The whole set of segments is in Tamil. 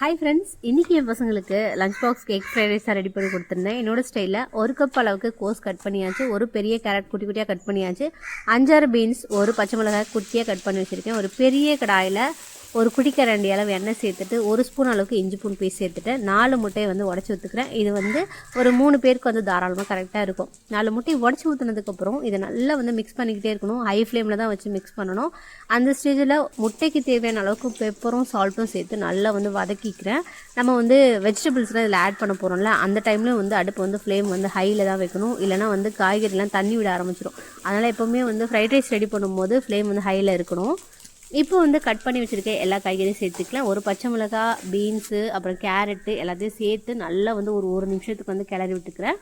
ஹாய் ஃப்ரெண்ட்ஸ், இன்றைக்கி என் பசங்களுக்கு லஞ்ச் பாக்ஸ்க்கு எக் ஃப்ரைட் ரைஸாக ரெடி பண்ணி கொடுத்துருந்தேன். என்னோடய ஸ்டைலில் 1 கப் அளவுக்கு கோஸ் கட் பண்ணியாச்சு, ஒரு பெரிய கேரட் குட்டி குட்டியாக கட் பண்ணியாச்சு, 5-6 பீன்ஸ், ஒரு பச்சை மிளகாய் குட்டியாக கட் பண்ணி வச்சுருக்கேன். ஒரு பெரிய கடாயில் ஒரு குடிக்கரண்டி அளவு எண்ணெய் சேர்த்துட்டு 1 ஸ்பூன் அளவுக்கு இஞ்சி பூண்டு பேஸ்ட் சேர்த்துட்டு 4 முட்டையை உடச்சி ஊற்றுக்கிறேன். இது ஒரு 3 பேருக்கு தாராளமாக கரெக்டாக இருக்கும். 4 முட்டையை உடச்சி ஊற்றுனதுக்கப்புறம் இதை நல்லா மிக்ஸ் பண்ணிக்கிட்டே இருக்கணும். ஹை ஃப்ளேமில் தான் வச்சு மிக்ஸ் பண்ணணும். அந்த ஸ்டேஜில் முட்டைக்கு தேவையான அளவுக்கு பெப்பரும் சால்ட்டும் சேர்த்து நல்லா வதக்கிக்கிறேன். நம்ம வெஜிடபிள்ஸ்லாம் இதில் ஆட் பண்ண போகிறோம்ல, அந்த டைமில் அடுப்பு ஃப்ளேம் ஹையில் தான் வைக்கணும். இல்லைனா காய்கறிலாம் தண்ணி விட ஆரம்பிச்சிடும். அதனால் எப்போவுமே ஃப்ரைட் ரைஸ் ரெடி பண்ணும்போது ஃப்ளேம் ஹையில் இருக்கணும். இப்போ கட் பண்ணி வச்சுருக்கேன் எல்லா காய்கறியும் சேர்த்துக்கலாம். ஒரு பச்சை மிளகா, பீன்ஸு, அப்புறம் கேரட்டு எல்லாத்தையும் சேர்த்து நல்லா ஒரு நிமிஷத்துக்கு கிளறி விட்டுக்கிறேன்.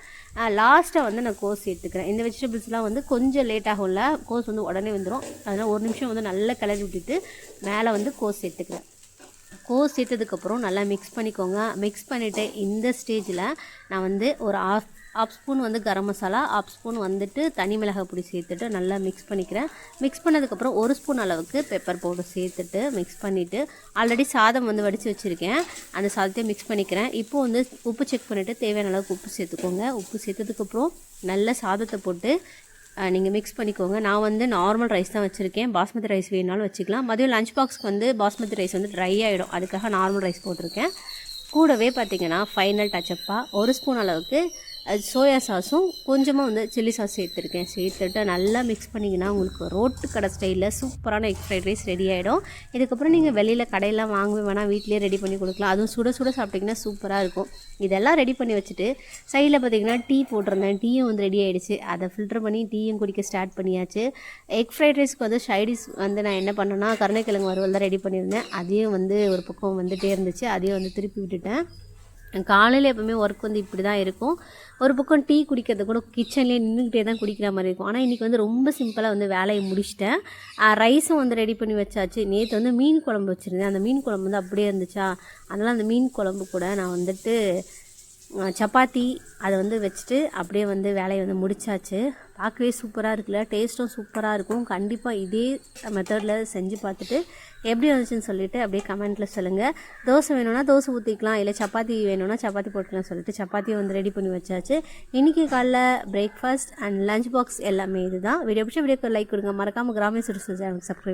லாஸ்ட்டாக நான் கோஸ் சேர்த்துக்கிறேன். இந்த வெஜிடபிள்ஸ்லாம் கொஞ்சம் லேட் ஆகும்ல, கோஸ் உடனே வந்துடும். அதனால் 1 நிமிஷம் நல்லா கிளறி விட்டுட்டு மேலே கோஸ் சேர்த்துக்கிறேன். கோஸ் சேர்த்ததுக்கப்புறம் நல்லா மிக்ஸ் பண்ணிக்கோங்க. மிக்ஸ் பண்ணிவிட்டு இந்த ஸ்டேஜில் நான் ஒரு half spoon garam masala, half spoon தனி மிளகாய் பொடி சேர்த்துட்டு நல்லா மிக்ஸ் பண்ணிக்கிறேன். மிக்ஸ் பண்ணதுக்கப்புறம் 1 ஸ்பூன் அளவுக்கு பெப்பர் பவுடர் சேர்த்துட்டு மிக்ஸ் பண்ணிவிட்டு ஆல்ரெடி சாதம் வடித்து வச்சுருக்கேன், அந்த சாதத்தையும் மிக்ஸ் பண்ணிக்கிறேன். இப்போது உப்பு செக் பண்ணிவிட்டு தேவையான அளவுக்கு உப்பு சேர்த்துக்கோங்க. உப்பு சேர்த்ததுக்கப்புறம் நல்ல சாதத்தை போட்டு நீங்கள் மிக்ஸ் பண்ணிக்கோங்க. நான் நார்மல் ரைஸ் தான் வச்சுருக்கேன். பாஸ்மதி ரைஸ் வேணுனாலும் வச்சுக்கலாம். மதியம் லஞ்ச் பாக்ஸ்க்கு பாஸ்மதி ரைஸ் ட்ரை ஆகிடும், அதுக்காக நார்மல் ரைஸ் போட்டிருக்கேன். கூடவே பார்த்திங்கன்னா ஃபைனல் டச்சப்பாக 1 ஸ்பூன் அளவுக்கு சோயா சாஸும் கொஞ்சமாக சில்லி சாஸ் சேர்த்துருக்கேன். சேர்த்துட்டு நல்லா மிக்ஸ் பண்ணிங்கன்னா உங்களுக்கு ரோட்டு கடை ஸ்டைலில் சூப்பரான எக் ஃப்ரைட் ரைஸ் ரெடி ஆகிடும். இதுக்கப்புறம் நீங்கள் வெளியில் கடையெல்லாம் வாங்கவே வேணாம், வீட்டிலே ரெடி பண்ணி கொடுக்கலாம். அதுவும் சுட சுட சாப்பிட்டிங்கன்னா சூப்பராக இருக்கும். இதெல்லாம் ரெடி பண்ணி வச்சுட்டு சைடில் பார்த்திங்கன்னா டீ போட்டிருந்தேன். டீயும் ரெடி ஆகிடுச்சு. அதை ஃபில்டர் பண்ணி டீயும் குடிக்க ஸ்டார்ட் பண்ணியாச்சு. எக் ஃப்ரைட் ரைஸ்க்கு சைடிஸ் நான் என்ன பண்ணேன்னா கருணைக்கிழங்கு வறுவல் தான் ரெடி பண்ணியிருந்தேன். அதையும் ஒரு பக்கம் வந்துகிட்டே இருந்துச்சு, அதையும் திருப்பி விட்டுட்டேன். காலையில் எப்போவுமே ஒர்க் இப்படி தான் இருக்கும். ஒரு பக்கம் டீ குடிக்கிறது கூட கிச்சன்லேயே நின்றுக்கிட்டே தான் குடிக்கிற மாதிரி இருக்கும். ஆனால் இன்றைக்கி ரொம்ப சிம்பிளாக வேலையை முடிச்சிட்டேன். ரைஸும் ரெடி பண்ணி வச்சாச்சு. நேற்று மீன் குழம்பு வச்சுருந்தேன். அந்த மீன் குழம்பு அப்படியே இருந்துச்சா, அதனால் அந்த மீன் குழம்பு கூட நான் சப்பாத்தி அதை வச்சுட்டு அப்படியே வேலையை முடிச்சாச்சு. பார்க்கவே சூப்பராக இருக்குல்ல, டேஸ்ட்டும் சூப்பராக இருக்கும். கண்டிப்பாக இதே மெத்தடில் செஞ்சு பார்த்துட்டு எப்படி வந்துச்சுன்னு சொல்லிவிட்டு அப்படியே கமெண்ட்டில் சொல்லுங்கள். தோசை வேணும்னா தோசை ஊற்றிக்கலாம், இல்லை சப்பாத்தி வேணும்னா சப்பாத்தி போட்டுக்கலாம் சொல்லிட்டு சப்பாத்தியை ரெடி பண்ணி வச்சாச்சு. இன்றைக்கி காலைல பிரேக்ஃபாஸ்ட் அண்ட் லஞ்ச் பாக்ஸ் எல்லாமே இது தான். வீடியோக்கு லைக் கொடுங்க. மறக்காமல் கிராமிய சுடுசு சேனலுக்கு சப்ஸ்கிரைப்